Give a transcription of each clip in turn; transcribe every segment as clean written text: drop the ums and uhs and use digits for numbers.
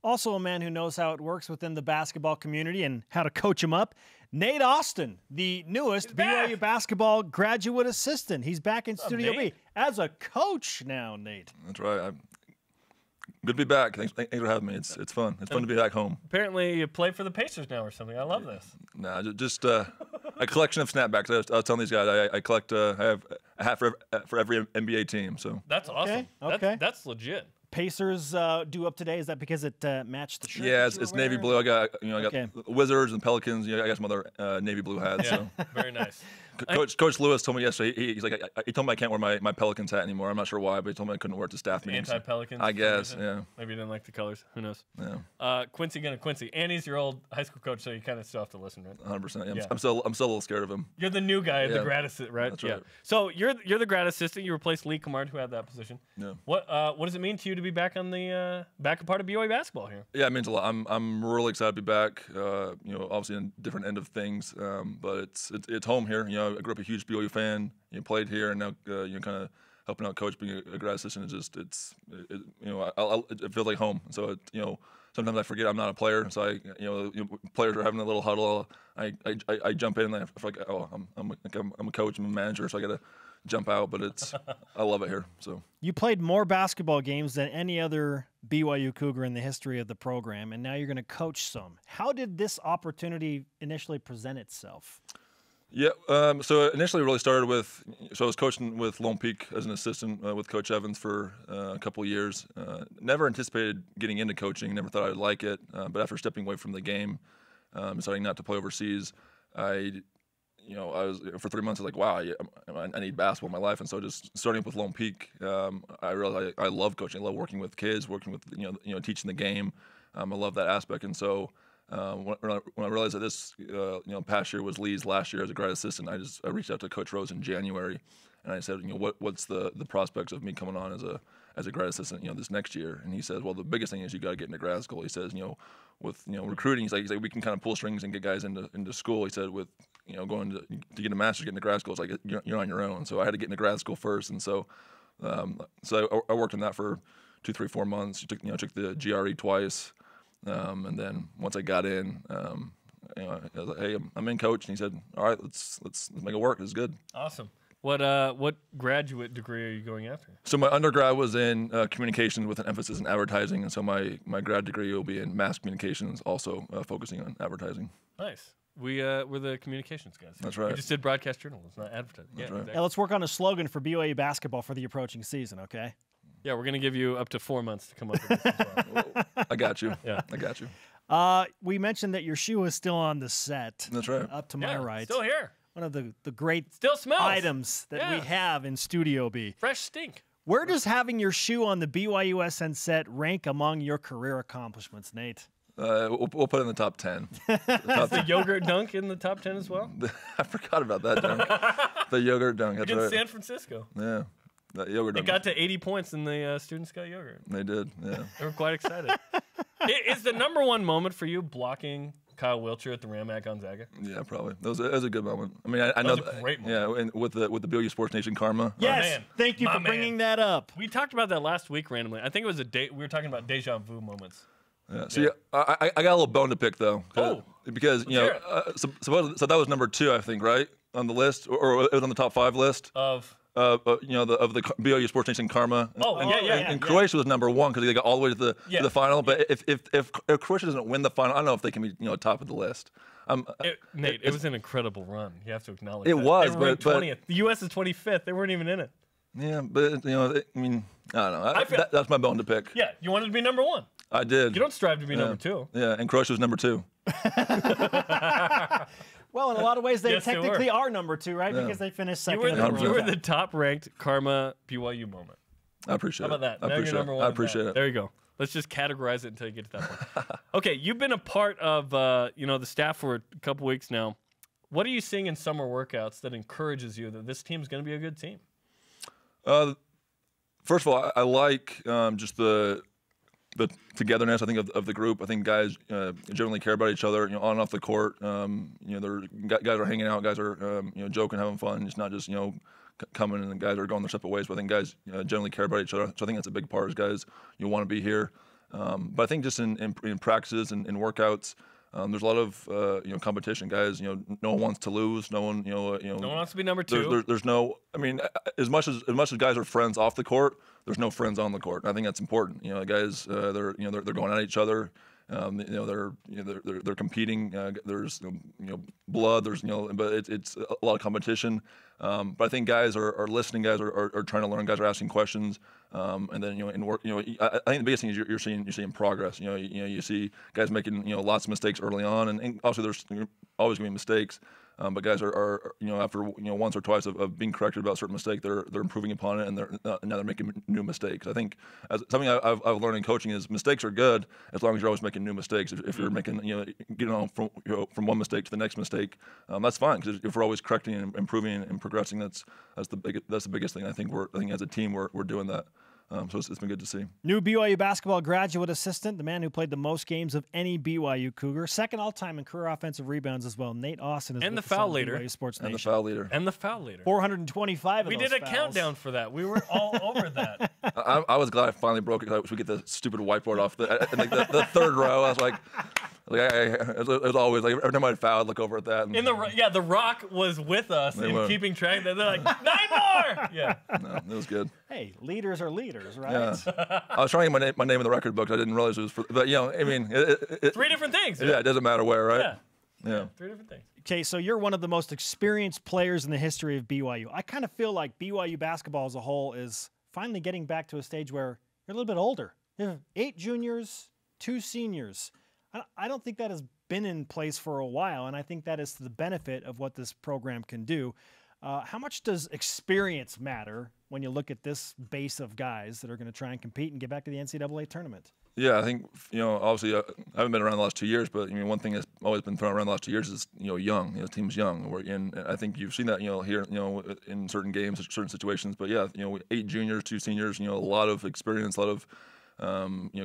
Also a man who knows how it works within the basketball community and how to coach him up. Nate Austin, the newest BYU Basketball graduate assistant. He's back in Studio B as a coach now, Nate. That's right. Good to be back. Thanks for having me. It's fun. It's fun to be back home. Apparently you play for the Pacers now or something. I love this. Nah, just a collection of snapbacks. I was telling these guys I collect. I have a hat for every NBA team. So that's awesome. Okay. That's legit. Pacers due up today. Is that because it matched the shirt? Yeah, it's navy blue. I got the Wizards and Pelicans. I got some other navy blue hats. Yeah, so. Very nice. Coach Lewis told me yesterday. He's like, he told me I can't wear my Pelicans hat anymore. I'm not sure why, but he told me I couldn't wear it to staff meetings. Anti-Pelicans. I guess. Yeah. Maybe you didn't like the colors. Who knows? Yeah. Quincy. Annie's your old high school coach, so you kind of still have to listen, right? 100%. Yeah. I'm still a little scared of him. You're the new guy, the grad assistant, right? That's right. So you're the grad assistant. You replaced Lee Camard, who had that position. Yeah. What does it mean to you to be back on the back part of BYU basketball here? Yeah, it means a lot. I'm really excited to be back. Obviously in a different end of things, but it's home here. I grew up a huge BYU fan. Played here, and now kind of helping out coach, being a grad assistant. It feels like home. So sometimes I forget I'm not a player. So players are having a little huddle. I jump in and I feel like I'm a coach, I'm a manager, so I got to jump out. But I love it here. So you played more basketball games than any other BYU Cougar in the history of the program, and now you're going to coach some. How did this opportunity initially present itself? Yeah, so initially it really started with, I was coaching with Lone Peak as an assistant with Coach Evans for a couple of years. Never anticipated getting into coaching, never thought I'd like it, but after stepping away from the game, deciding not to play overseas, I was, for 3 months, I was like, wow, I need basketball in my life. And so just starting up with Lone Peak, I realized I love coaching. I love working with kids, working with, teaching the game. I love that aspect. And so when I realized that this, past year was Lee's last year as a grad assistant, I reached out to Coach Rose in January, and I said, what's the prospects of me coming on as a grad assistant, this next year? And he says, well, the biggest thing is you got to get into grad school. He says, with recruiting, he's like we can kind of pull strings and get guys into school. He said with going to get a master's, get into grad school, it's like you're on your own. So I had to get into grad school first, and so I worked on that for 2, 3, 4 months. Took the GRE twice. And then once I got in, I was like, "Hey, I'm in, coach." And he said, "All right, let's make it work. It's good." Awesome. What graduate degree are you going after? So my undergrad was in communications with an emphasis in advertising, and so my grad degree will be in mass communications, also focusing on advertising. Nice. We're the communications guys. That's right. We just did broadcast journalism, not advertising. That's right. Exactly. Yeah, let's work on a slogan for BYU basketball for the approaching season. Okay. Yeah, we're going to give you up to 4 months to come up with this as well. I got you. Yeah. I got you. We mentioned that your shoe is still on the set. That's right. Up to my right. Still here. One of the great still smells. items that we have in Studio B. Fresh stink. Where does having your shoe on the BYUSN set rank among your career accomplishments, Nate? We'll put it in the top 10. Is the yogurt dunk in the top 10 as well? I forgot about that dunk. The yogurt dunk. That's in right. San Francisco. Yeah. That yogurt They dunk. got to 80 points and the students got yogurt. They did, yeah. They were quite excited. Is the #1 moment for you blocking Kyle Wiltshire at the Ram at Gonzaga? Yeah, probably. That was a good moment. I mean, I know was a great moment. Yeah, and with the BYU Sports Nation karma. Yes, thank you for bringing that up. We talked about that last week randomly. I think it was we were talking about deja vu moments. Yeah. So I got a little bone to pick though. Because so that was #2, I think, right, on the list, or it was on the top 5 list of the BYU Sports Nation karma. And Croatia was #1 because they got all the way to the final. But if Croatia doesn't win the final, I don't know if they can be top of the list. Nate, it was an incredible run. You have to acknowledge it that. was, they were but 20th. The U.S. is 25th. They weren't even in it. Yeah, but I mean, I don't know. That's my bone to pick. Yeah, you wanted to be #1. I did. You don't strive to be #2. Yeah, and Croatia was #2. Well, in a lot of ways, they technically are #2, right? Yeah. Because they finished second. You were the top-ranked karma BYU moment. I appreciate it. How about that? I appreciate it. There you go. Let's just categorize it until you get to that point. Okay, you've been a part of the staff for a couple weeks now. What are you seeing in summer workouts that encourages you that this team's going to be a good team? First of all, I like just the togetherness, I think, of the group. I think guys generally care about each other, on and off the court. Guys are hanging out, guys are joking, having fun. It's not just coming and the guys are going their separate ways. But I think guys generally care about each other. So I think that's a big part. Is guys want to be here. But I think just in practices and in workouts, there's a lot of competition, guys. No one wants to lose. No one no one wants to be number two. There's no. I mean, as much as guys are friends off the court, there's no friends on the court. And I think that's important. Guys, they're going at each other. They're competing. There's blood. There's but it's a lot of competition. But I think guys are listening. Guys are trying to learn. Guys are asking questions. And then in work, I think the biggest thing is you're seeing progress. You see guys making lots of mistakes early on, and obviously there's always going to be mistakes. But guys are after once or twice of being corrected about a certain mistake, they're improving upon it, and now they're making new mistakes. I think something I've learned in coaching is mistakes are good as long as you're always making new mistakes. If you're making getting on from one mistake to the next mistake, that's fine, because if we're always correcting and improving and progressing, that's the biggest thing. I think as a team we're doing that. So it's been good to see. New BYU basketball graduate assistant, the man who played the most games of any BYU Cougar, second all-time in career offensive rebounds as well. Nate Austin is and the foul leader. BYU Sports Nation. And the foul leader. And the foul leader. 425 of we those did a fouls. countdown for that. We were all over that. I was glad I finally broke it, because we get the stupid whiteboard off the third row. I was like. It was always like every time I'd foul, I'd look over at that. And, the Rock was with us in keeping track. They're like 9 more. Yeah, no, it was good. Hey, leaders are leaders, right? Yeah. I was trying to get my name in the record book. I didn't realize it was for. But I mean, three different things. Yeah, it doesn't matter where, right? Yeah, three different things. Okay, so you're one of the most experienced players in the history of BYU. I kind of feel like BYU basketball as a whole is finally getting back to a stage where you're a little bit older. You have 8 juniors, 2 seniors. I don't think that has been in place for a while, and I think that is to the benefit of what this program can do. How much does experience matter when you look at this base of guys that are going to try and compete and get back to the NCAA tournament? Yeah, I think, obviously I haven't been around the last 2 years, but one thing that's always been thrown around the last 2 years is, young. The team's young. And I think you've seen that, here, in certain games, certain situations. But yeah, 8 juniors, 2 seniors, a lot of experience, a lot of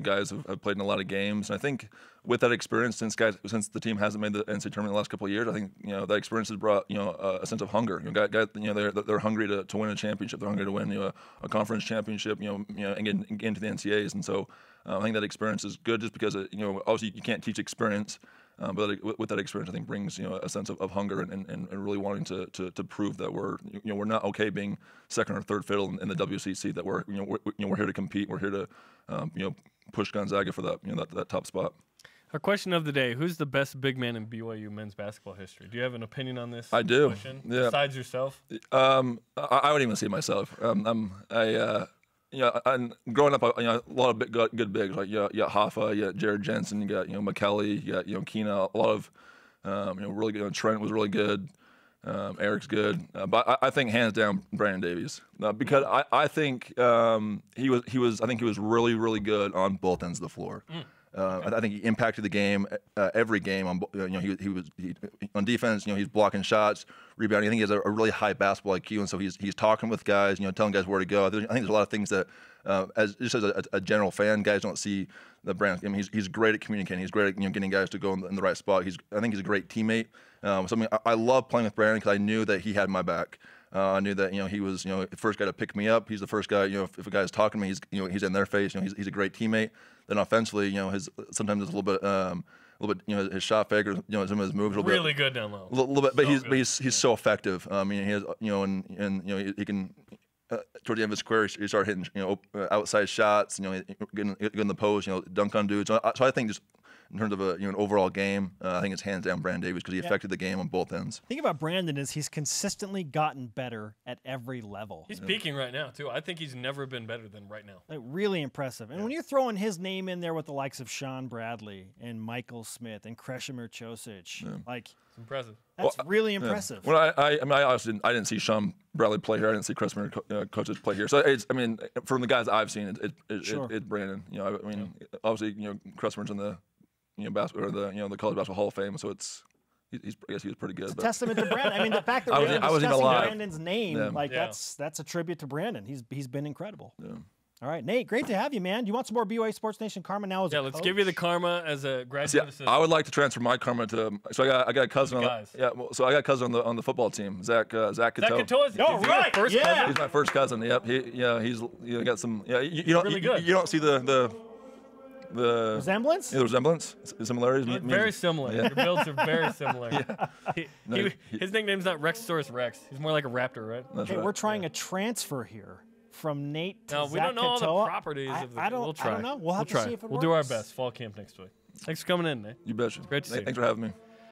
guys have played in a lot of games. And I think with that experience, since the team hasn't made the NCAA tournament the last couple of years, I think that experience has brought a sense of hunger. Guys, they're hungry to win a championship. They're hungry to win a conference championship. And get into the NCAAs. And so I think that experience is good, just because obviously you can't teach experience. But with that experience, I think brings a sense of hunger and really wanting to prove that we're not okay being second or third fiddle in the WCC. That we're here to compete. We're here to push Gonzaga for that top spot. Our question of the day: who's the best big man in BYU men's basketball history? Do you have an opinion on this? I do. Question, yeah. Besides yourself, I wouldn't even say myself. And growing up, a lot of good bigs, like you got Hoffa, you got Jared Jensen, you got McKelly, you got Keena. A lot of really good. Trent was really good. Eric's good, but I think hands down Brandon Davies, because I think he was really, really good on both ends of the floor. I think he impacted the game, every game. He was on defense. He's blocking shots, rebounding. I think he has a really high basketball IQ, and so he's talking with guys, telling guys where to go. I think there's a lot of things that, as a general fan, guys don't see the brand. I mean, he's great at communicating. He's great at getting guys to go in the right spot. I think he's a great teammate. So I love playing with Brandon, because I knew that he had my back. I knew that he was the first guy to pick me up. He's the first guy. If a guy's talking to me, he's in their face. He's a great teammate. Then offensively, sometimes it's a little bit, his shot fake or some of his moves a little really good down low. A little bit, but he's so effective. I mean, he has and he can. Towards the end of his career, he started hitting outside shots. Getting in the post. Dunk on dudes. So I think just in terms of an overall game, I think it's hands down Brandon Davies, because he affected the game on both ends. The thing about Brandon is he's consistently gotten better at every level. He's peaking right now, too. I think he's never been better than right now. Like, really impressive. And when you're throwing his name in there with the likes of Sean Bradley and Michael Smith and Krešimir Ćosić, it's impressive. That's really impressive. Yeah. Well, I honestly didn't see Sean Bradley play here. I didn't see Krešimir Ćosić play here. So from the guys I've seen, it's Brandon. Obviously, Krešimir's in the basketball, or the college basketball Hall of Fame. So I guess he was pretty good. It's a testament to Brandon. I mean, the fact that we're discussing Brandon's name, that's a tribute to Brandon. He's been incredible. Yeah. All right, Nate, great to have you, man. Do you want some more BYU Sports Nation karma now as a coach? Let's give you the karma as a graduate assistant. I would like to transfer my karma to. So I got a cousin so I got a cousin on the football team, Zach Cato. Zach Cato is right. First cousin? He's my first cousin. Yep. He's got some. Yeah. You don't really good. You don't see the the resemblance? Yeah, the resemblance, similarities. Very similar. Yeah. Your builds are very similar. No, His nickname's not Rexsaurus Rex. He's more like a raptor, right? That's Okay, right. we're trying a transfer here from Nate to No, we don't know all the Katoa. properties of the I don't, We'll try. I don't know. We'll have to try. see if it We'll do our works. best. Fall camp next week. Thanks for coming in, Nate. You betcha. Great to see you. Thanks for having me.